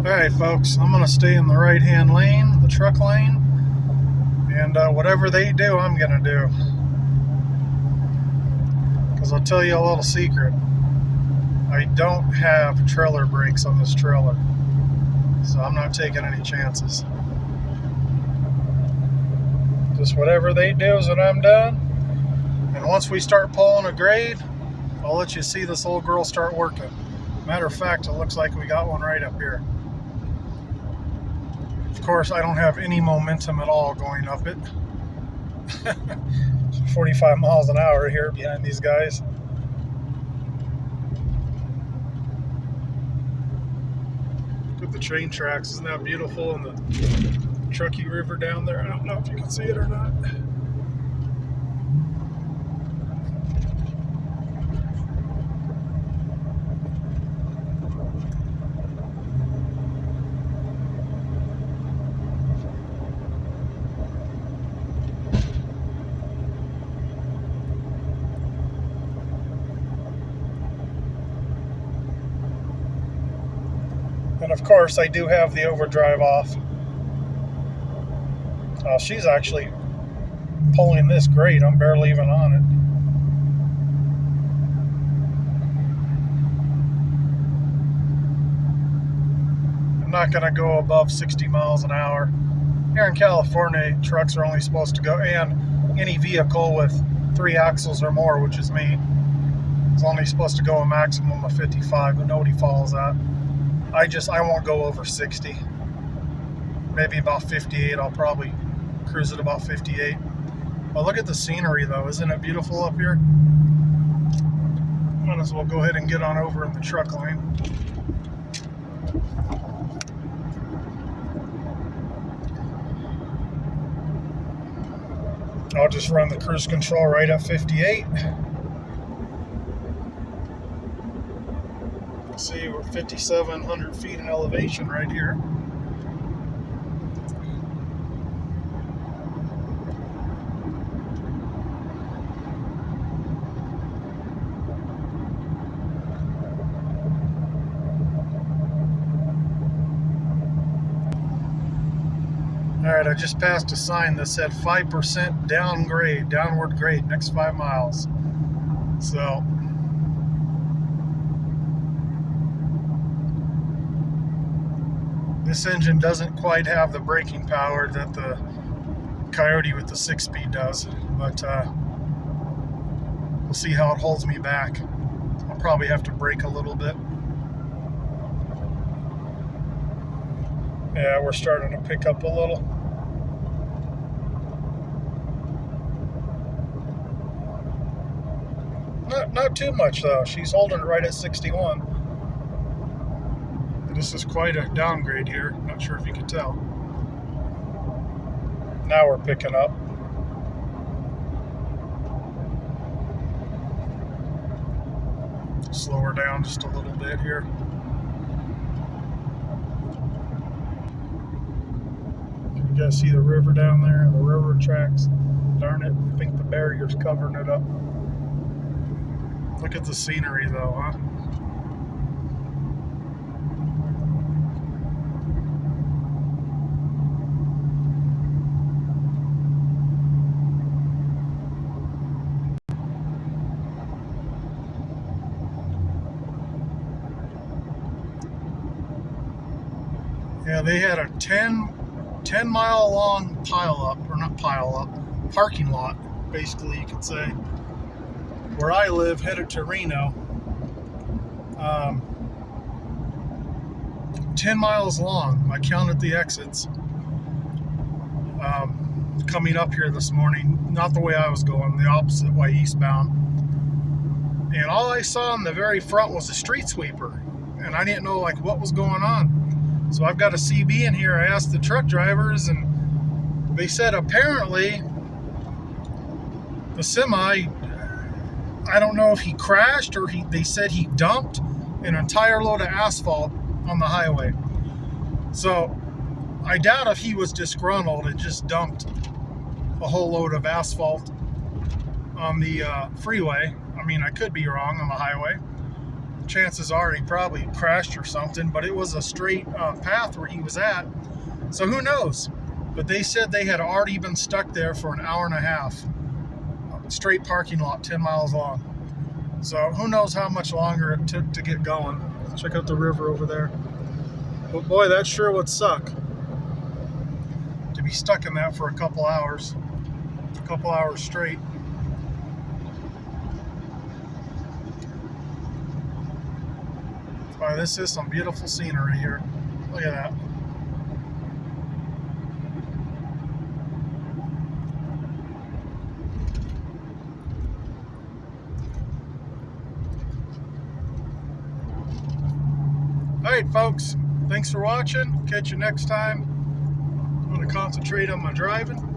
Alright folks, I'm going to stay in the right hand lane, the truck lane, and whatever they do, I'm going to do. Because I'll tell you a little secret. I don't have trailer brakes on this trailer, so I'm not taking any chances. Just whatever they do is what I'm doing. And once we start pulling a grade, I'll let you see this little girl start working. Matter of fact, it looks like we got one right up here. Of course, I don't have any momentum at all going up it. 45 miles an hour here behind these guys. Look at the train tracks. Isn't that beautiful? And the Truckee River down there. I don't know if you can see it or not. And of course, I do have the overdrive off. She's actually pulling this great. I'm barely even on it. I'm not going to go above 60 miles an hour. Here in California, trucks are only supposed to go, and any vehicle with 3 axles or more, which is me, is only supposed to go a maximum of 55, but nobody follows that. I won't go over 60. Maybe about 58. I'll probably cruise at about 58. But look at the scenery though. Isn't it beautiful up here? Might as well go ahead and get on over in the truck lane. I'll just run the cruise control right at 58. See, we're 5,700 feet in elevation right here. Alright, I just passed a sign that said 5% downward grade, next 5 miles. So, this engine doesn't quite have the braking power that the Coyote with the 6-speed does, but we'll see how it holds me back. I'll probably have to brake a little bit. Yeah, we're starting to pick up a little. Not too much though. She's holding it right at 61. This is quite a downgrade here. Not sure if you can tell. Now we're picking up. Slow her down just a little bit here. You guys see the river down there and the railroad tracks? Darn it, I think the barrier's covering it up. Look at the scenery though, huh? Yeah, they had a 10 mile long parking lot, basically you could say, where I live, headed to Reno. 10 miles long. I counted the exits coming up here this morning. Not the way I was going, the opposite way, eastbound. And all I saw in the very front was a street sweeper. And I didn't know like what was going on. So I've got a CB in here. I asked the truck drivers and they said apparently the semi, I don't know if he crashed or they said he dumped an entire load of asphalt on the highway. So I doubt if he was disgruntled and just dumped a whole load of asphalt on the freeway. I mean, I could be wrong on the highway. chances are he probably crashed or something, but it was a straight path where he was at. So who knows? But they said they had already been stuck there for an hour and a half. Straight parking lot, 10 miles long. So who knows how much longer it took to get going. Check out the river over there. But boy, that sure would suck to be stuck in that for a couple hours straight. Boy, this is some beautiful scenery here. Look at that. Alright folks, thanks for watching. Catch you next time. I'm going to concentrate on my driving.